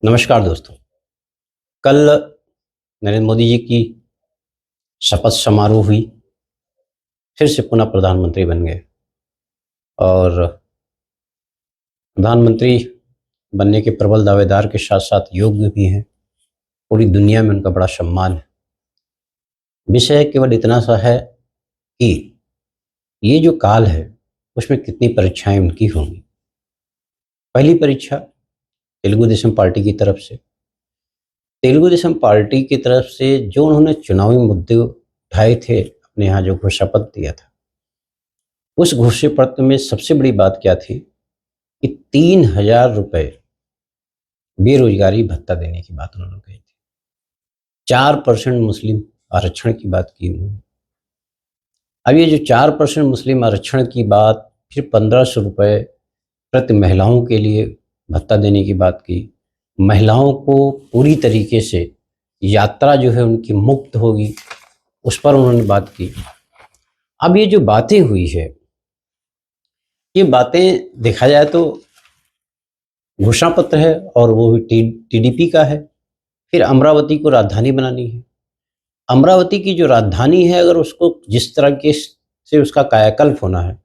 नमस्कार दोस्तों। कल नरेंद्र मोदी जी की शपथ समारोह हुई। फिर से पुनः प्रधानमंत्री बन गए और प्रधानमंत्री बनने के प्रबल दावेदार के साथ साथ योग्य भी हैं। पूरी दुनिया में उनका बड़ा सम्मान है। विषय केवल इतना सा है कि ये जो काल है उसमें कितनी परीक्षाएं उनकी होंगी। पहली परीक्षा तेलुगु देशम पार्टी की तरफ से। तेलुगु देशम पार्टी की तरफ से जो उन्होंने चुनावी मुद्दे उठाए थे, अपने यहाँ जो घोषणापत्र दिया था, उस घोषणापत्र में सबसे बड़ी बात क्या थी कि 3,000 रुपए बेरोजगारी भत्ता देने की बात उन्होंने कही थी। 4% मुस्लिम आरक्षण की बात की उन्होंने। अब ये जो 4% मुस्लिम आरक्षण की बात, फिर 1,500 रुपए प्रति महिलाओं के लिए भत्ता देने की बात की। महिलाओं को पूरी तरीके से यात्रा जो है उनकी मुक्त होगी, उस पर उन्होंने बात की। अब ये जो बातें हुई है, ये बातें देखा जाए तो घोषणा पत्र है और वो भी टीडीपी का है। फिर अमरावती को राजधानी बनानी है। अमरावती की जो राजधानी है, अगर उसको जिस तरह के से उसका कायाकल्प होना है,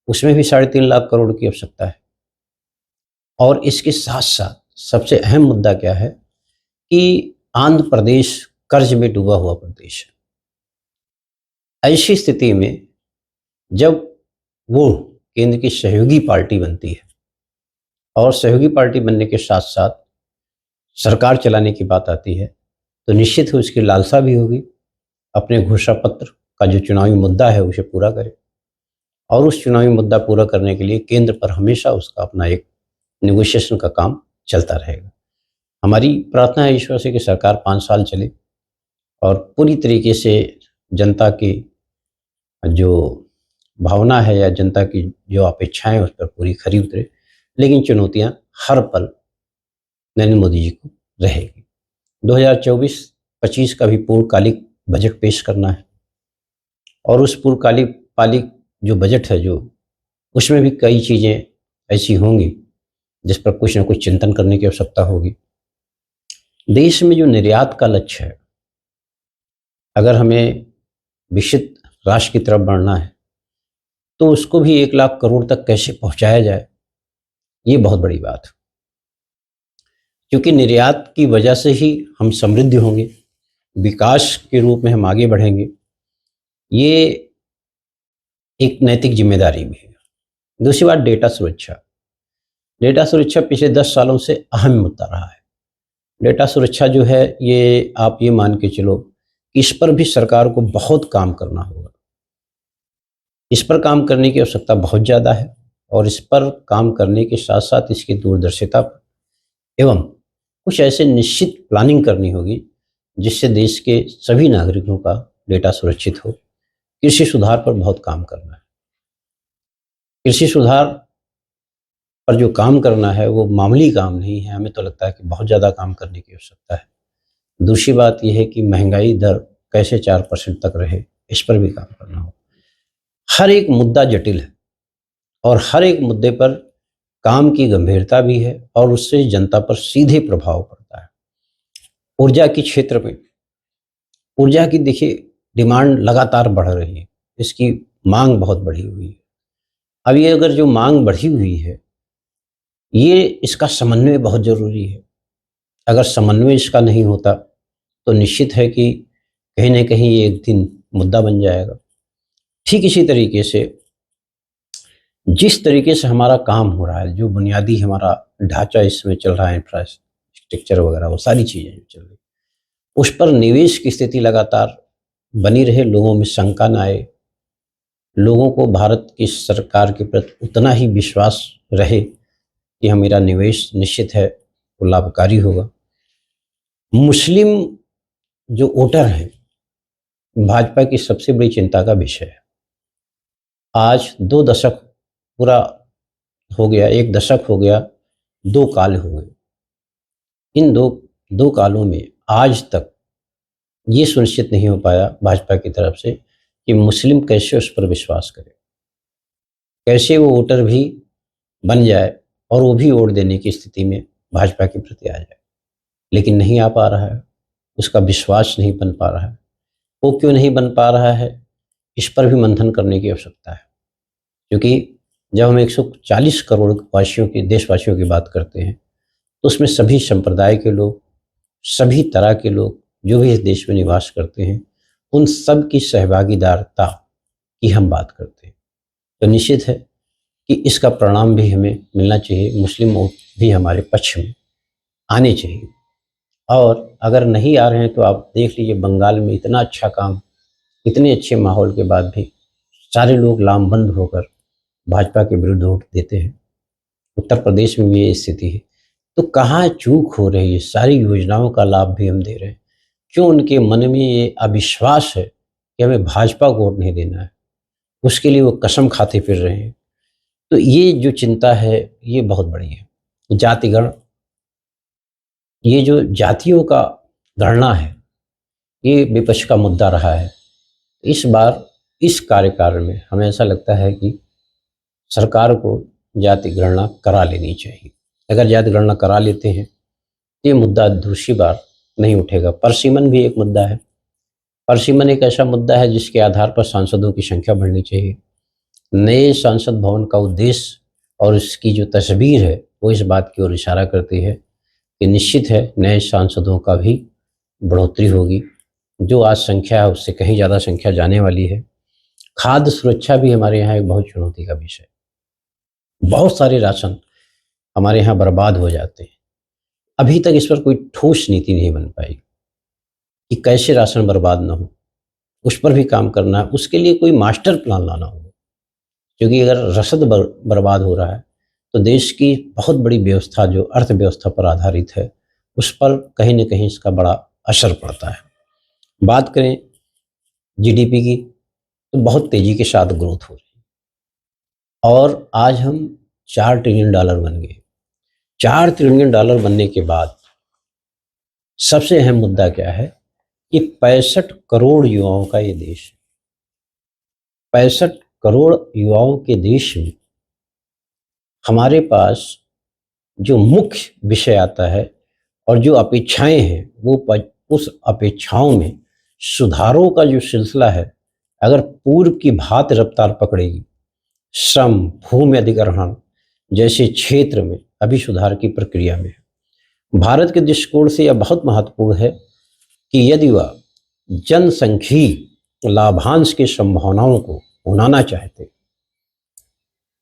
उसमें भी 3.5 लाख करोड़ की आवश्यकता है। और इसके साथ साथ सबसे अहम मुद्दा क्या है कि आंध्र प्रदेश कर्ज में डूबा हुआ प्रदेश है। ऐसी स्थिति में जब वो केंद्र की सहयोगी पार्टी बनती है और सहयोगी पार्टी बनने के साथ साथ सरकार चलाने की बात आती है, तो निश्चित ही उसकी लालसा भी होगी अपने घोषणा पत्र का जो चुनावी मुद्दा है उसे पूरा करे। और उस चुनावी मुद्दा पूरा करने के लिए केंद्र पर हमेशा उसका अपना एक नेगोशिएशन का काम चलता रहेगा। हमारी प्रार्थना है ईश्वर से कि सरकार 5 साल चले और पूरी तरीके से जनता की जो भावना है या जनता की जो अपेक्षाएं उस पर पूरी खरी उतरे। लेकिन चुनौतियां हर पल नरेंद्र मोदी जी को रहेगी। 2024-25 का भी पूर्णकालिक बजट पेश करना है और उस पूर्णकालिक जो बजट है, जो उसमें भी कई चीज़ें ऐसी होंगी जिस पर कुछ न कुछ चिंतन करने की आवश्यकता होगी। देश में जो निर्यात का लक्ष्य है, अगर हमें विकसित राष्ट्र की तरफ बढ़ना है तो उसको भी 1 लाख करोड़ तक कैसे पहुंचाया जाए, ये बहुत बड़ी बात है। क्योंकि निर्यात की वजह से ही हम समृद्ध होंगे, विकास के रूप में हम आगे बढ़ेंगे। ये एक नैतिक जिम्मेदारी भी है। दूसरी बात, डेटा सुरक्षा। डेटा सुरक्षा पिछले 10 सालों से अहम मुद्दा रहा है। डेटा सुरक्षा जो है, ये आप ये मान के चलो कि इस पर भी सरकार को बहुत काम करना होगा। इस पर काम करने की आवश्यकता बहुत ज़्यादा है और इस पर काम करने के साथ साथ इसकी दूरदर्शिता पर एवं कुछ ऐसे निश्चित प्लानिंग करनी होगी जिससे देश के सभी नागरिकों का डेटा सुरक्षित हो। कृषि सुधार पर बहुत काम करना है। कृषि सुधार पर जो काम करना है वो मामूली काम नहीं है, हमें तो लगता है कि बहुत ज़्यादा काम करने की आवश्यकता है। दूसरी बात यह है कि महंगाई दर कैसे 4% तक रहे, इस पर भी काम करना हो। हर एक मुद्दा जटिल है और हर एक मुद्दे पर काम की गंभीरता भी है और उससे जनता पर सीधे प्रभाव पड़ता है। ऊर्जा के क्षेत्र में, ऊर्जा की देखिए डिमांड लगातार बढ़ रही है, इसकी मांग बहुत बढ़ी हुई है। अब ये अगर जो मांग बढ़ी हुई है, ये इसका समन्वय बहुत ज़रूरी है। अगर समन्वय इसका नहीं होता तो निश्चित है कि कहीं न कहीं ये एक दिन मुद्दा बन जाएगा। ठीक इसी तरीके से जिस तरीके से हमारा काम हो रहा है, जो बुनियादी हमारा ढांचा इसमें चल रहा है, इंफ्रास्ट्रक्चर वगैरह, वो सारी चीज़ें जो चल रही, उस पर निवेश की स्थिति लगातार बनी रहे, लोगों में शंका ना आए, लोगों को भारत की सरकार के प्रति उतना ही विश्वास रहे कि हाँ, मेरा निवेश निश्चित है वो लाभकारी होगा। मुस्लिम जो वोटर हैं, भाजपा की सबसे बड़ी चिंता का विषय है। आज 2 दशक पूरा हो गया, 1 दशक हो गया, 2 काल हो गए। इन दो कालों में आज तक ये सुनिश्चित नहीं हो पाया भाजपा की तरफ से कि मुस्लिम कैसे उस पर विश्वास करे, कैसे वो वोटर भी बन जाए और वो भी वोट देने की स्थिति में भाजपा के प्रति आ जाए। लेकिन नहीं आ पा रहा है, उसका विश्वास नहीं बन पा रहा है। वो क्यों नहीं बन पा रहा है, इस पर भी मंथन करने की आवश्यकता है। क्योंकि जब हम 140 करोड़ वासियों की, देशवासियों की बात करते हैं, तो उसमें सभी संप्रदाय के लोग, सभी तरह के लोग जो भी इस देश में निवास करते हैं, उन सब की सहभागीदारता की हम बात करते हैं। तो निश्चित है कि इसका परिणाम भी हमें मिलना चाहिए, मुस्लिम वोट भी हमारे पक्ष में आने चाहिए। और अगर नहीं आ रहे हैं तो आप देख लीजिए, बंगाल में इतना अच्छा काम, इतने अच्छे माहौल के बाद भी सारे लोग लामबंद होकर भाजपा के विरुद्ध वोट देते हैं। उत्तर प्रदेश में भी ये स्थिति है। तो कहाँ चूक हो रही है? सारी योजनाओं का लाभ भी हम दे रहे हैं, क्यों उनके मन में ये अविश्वास है कि हमें भाजपा को वोट नहीं देना है? उसके लिए वो कसम खाते फिर रहे हैं। तो ये जो चिंता है, ये बहुत बड़ी है। जातिगण, ये जो जातियों का गणना है, ये विपक्ष का मुद्दा रहा है। इस बार इस कार्यकाल में हमें ऐसा लगता है कि सरकार को जाति गणना करा लेनी चाहिए। अगर जाति गणना करा लेते हैं तो ये मुद्दा दूसरी बार नहीं उठेगा। परसीमन भी एक मुद्दा है। परसीमन एक ऐसा मुद्दा है जिसके आधार पर सांसदों की संख्या बढ़नी चाहिए। नए संसद भवन का उद्देश्य और इसकी जो तस्वीर है, वो इस बात की ओर इशारा करती है कि निश्चित है नए सांसदों का भी बढ़ोतरी होगी। जो आज संख्या है उससे कहीं ज़्यादा संख्या जाने वाली है। खाद्य सुरक्षा भी हमारे यहाँ एक बहुत चुनौती का विषय है। बहुत सारे राशन हमारे यहाँ बर्बाद हो जाते हैं। अभी तक इस पर कोई ठोस नीति नहीं बन पाई कि कैसे राशन बर्बाद ना हो। उस पर भी काम करना है, उसके लिए कोई मास्टर प्लान लाना होगा। क्योंकि अगर रसद बर्बाद हो रहा है तो देश की बहुत बड़ी व्यवस्था, जो अर्थव्यवस्था पर आधारित है, उस पर कहीं न कहीं इसका बड़ा असर पड़ता है। बात करें जीडीपी की, तो बहुत तेज़ी के साथ ग्रोथ हो रही है और आज हम $4 ट्रिलियन बन गए। $4 ट्रिलियन बनने के बाद सबसे अहम मुद्दा क्या है कि 65 करोड़ युवाओं का ये देश है। 65 करोड़ युवाओं के देश में हमारे पास जो मुख्य विषय आता है और जो अपेक्षाएं हैं, वो उस अपेक्षाओं में सुधारों का जो सिलसिला है, अगर पूर्व की भांति रफ्तार पकड़ेगी, श्रम, भूमि अधिग्रहण जैसे क्षेत्र में अभी सुधार की प्रक्रिया में है। भारत के दृष्टिकोण से यह बहुत महत्वपूर्ण है कि यदि वह जनसंख्यिकीय लाभांश की संभावनाओं को उड़ाना चाहते,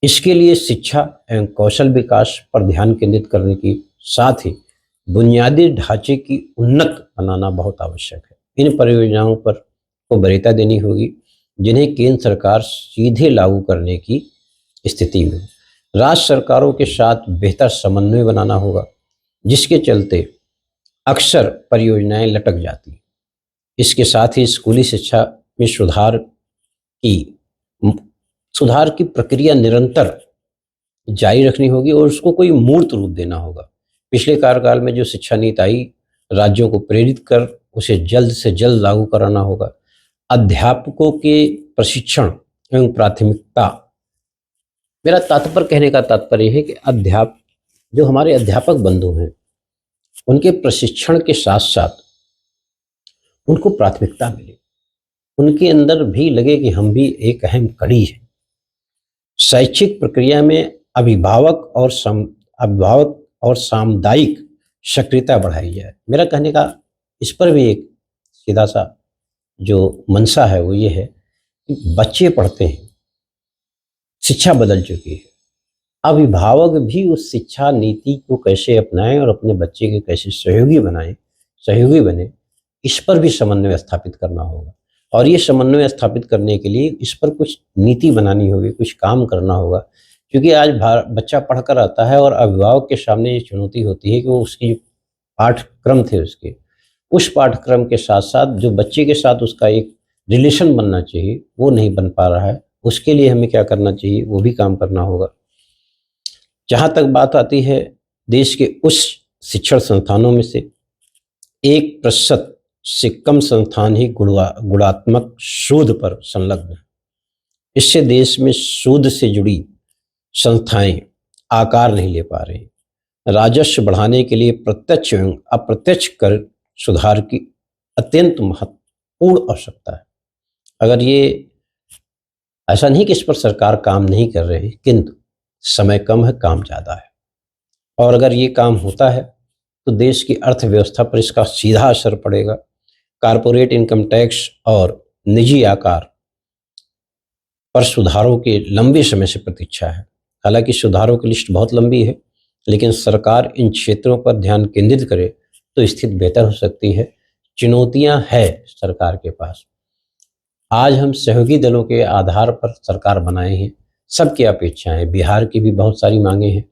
इसके लिए शिक्षा एवं कौशल विकास पर ध्यान केंद्रित करने के साथ ही बुनियादी ढांचे की उन्नत बनाना बहुत आवश्यक है। इन परियोजनाओं पर को वरीयता देनी होगी जिन्हें केंद्र सरकार सीधे लागू करने की स्थिति में। राज्य सरकारों के साथ बेहतर समन्वय बनाना होगा, जिसके चलते अक्सर परियोजनाएं लटक जाती हैं। इसके साथ ही स्कूली शिक्षा में सुधार की प्रक्रिया निरंतर जारी रखनी होगी और उसको कोई मूर्त रूप देना होगा। पिछले कार्यकाल में जो शिक्षा नीति आई, राज्यों को प्रेरित कर उसे जल्द से जल्द लागू कराना होगा। अध्यापकों के प्रशिक्षण एवं प्राथमिकता, मेरा तात्पर्य, कहने का तात्पर्य है कि जो हमारे अध्यापक बंधु हैं, उनके प्रशिक्षण के साथ साथ उनको प्राथमिकता मिले, उनके अंदर भी लगे कि हम भी एक अहम कड़ी है। शैक्षिक प्रक्रिया में अभिभावक और सामुदायिक सक्रियता बढ़ाई जाए। मेरा कहने का इस पर भी एक सीधा सा जो मंशा है वो ये है कि बच्चे पढ़ते हैं, शिक्षा बदल चुकी है, अभिभावक भी उस शिक्षा नीति को कैसे अपनाएं और अपने बच्चे के कैसे सहयोगी बने, इस पर भी समन्वय स्थापित करना होगा। और ये समन्वय स्थापित करने के लिए इस पर कुछ नीति बनानी होगी, कुछ काम करना होगा। क्योंकि आज बच्चा पढ़कर आता है और अभिभावक के सामने ये चुनौती होती है कि वो उसकी पाठ्यक्रम थे उस पाठ्यक्रम के साथ साथ जो बच्चे के साथ उसका एक रिलेशन बनना चाहिए, वो नहीं बन पा रहा है। उसके लिए हमें क्या करना चाहिए, वो भी काम करना होगा। जहाँ तक बात आती है देश के उच्च शिक्षण संस्थानों में से 1% से कम संस्थान ही गुणात्मक शोध पर संलग्न है। इससे देश में शोध से जुड़ी संस्थाएं आकार नहीं ले पा रही। राजस्व बढ़ाने के लिए प्रत्यक्ष एवं अप्रत्यक्ष कर सुधार की अत्यंत महत्वपूर्ण आवश्यकता है। अगर ये ऐसा नहीं कि इस पर सरकार काम नहीं कर रही, किंतु समय कम है, काम ज़्यादा है। और अगर ये काम होता है तो देश की अर्थव्यवस्था पर इसका सीधा असर पड़ेगा। कारपोरेट इनकम टैक्स और निजी आकार पर सुधारों की लंबे समय से प्रतीक्षा है। हालांकि सुधारों की लिस्ट बहुत लंबी है, लेकिन सरकार इन क्षेत्रों पर ध्यान केंद्रित करे तो स्थिति बेहतर हो सकती है। चुनौतियां हैं सरकार के पास। आज हम सहयोगी दलों के आधार पर सरकार बनाए हैं। सबकी अपेक्षाएं, बिहार की भी बहुत सारी मांगे हैं।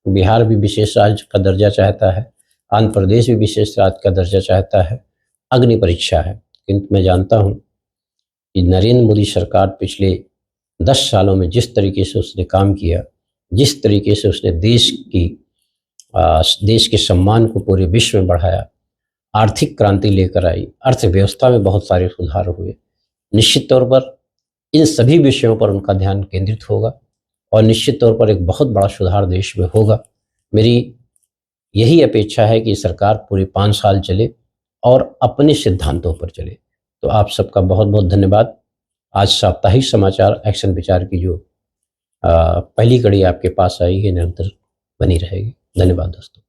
बिहार भी विशेष राज्य का दर्जा चाहता है, आंध्र प्रदेश भी विशेष राज्य का दर्जा चाहता है। अग्नि परीक्षा है, किंतु मैं जानता हूं कि नरेंद्र मोदी सरकार पिछले 10 सालों में जिस तरीके से उसने काम किया, जिस तरीके से उसने देश के सम्मान को पूरे विश्व में बढ़ाया, आर्थिक क्रांति लेकर आई, अर्थव्यवस्था में बहुत सारे सुधार हुए, निश्चित तौर पर इन सभी विषयों पर उनका ध्यान केंद्रित होगा और निश्चित तौर पर एक बहुत बड़ा सुधार देश में होगा। मेरी यही अपेक्षा है कि सरकार पूरे 5 साल चले और अपने सिद्धांतों पर चले। तो आप सबका बहुत बहुत धन्यवाद। आज साप्ताहिक समाचार एक्शन विचार की जो पहली कड़ी आपके पास आई है, निरंतर बनी रहेगी। धन्यवाद दोस्तों।